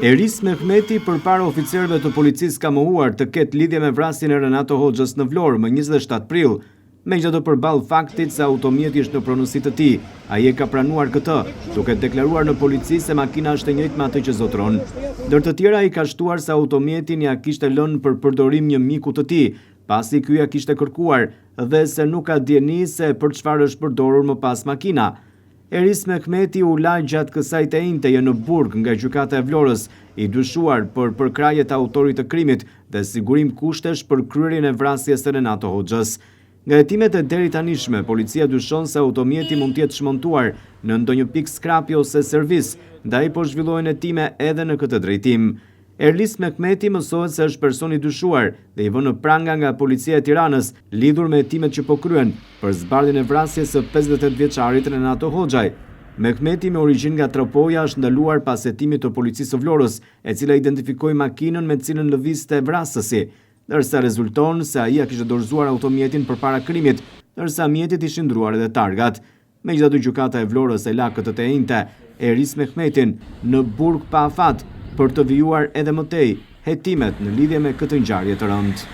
Eris Mehmeti përpara oficerëve të policisë ka mohuar të ketë lidhje me vrasjen e Renato Hoxhës në Vlorë më 27 prill. Megjithatë përballë faktit se automjeti është në pronësi të tij, ai e ka pranuar këtë, duke deklaruar në polici se makina është e njëjtë me atë që zotron. Ndër të tjera ai ka shtuar se automjetin ja kishte lënë për përdorim një miku të tij, pasi ky ja kishte kërkuar dhe se nuk ka dieni se për çfarë është përdorur më pas makina. Eris Mehmeti u la gjatë kësaj të njëjtëje në burg nga gjykata e Vlorës, i dyshuar për përkraje të autorit të krimit dhe sigurim kushtesh për kryerjen e vrasjes së Renato Hoxhës. Nga hetimet e deri tanishme, policia dyshon se automjeti mund të jetë shmontuar në ndonjë pikë skrapi ose servis, ndaj po zhvillohen hetime edhe në këtë drejtim. Eris Mehmeti mësohet se është person i dyshuar dhe i vënë në pranga nga policia e Tiranës lidhur me hetimet që po kryen për zbardhjen e vrasjes së 58 vjeçarit Renato Hoxhaj. Mehmeti me origjinë nga Tropoja është ndaluar pas hetimit të policisë së Vlorës, e cila identifikoi makinën me cilën lëvizte vrasësi, ndërsa rezulton se ai ja kishte dorëzuar automjetin përpara krimit, ndërsa mjetit ishin ndruar edhe targat. Megjithatë gjykata e Vlorës e la këtë të njëjtë Eris Mehmetin në burg pa afat për të vijuar edhe më tej hetimet në lidhje me këtë ngjarje të rëndë.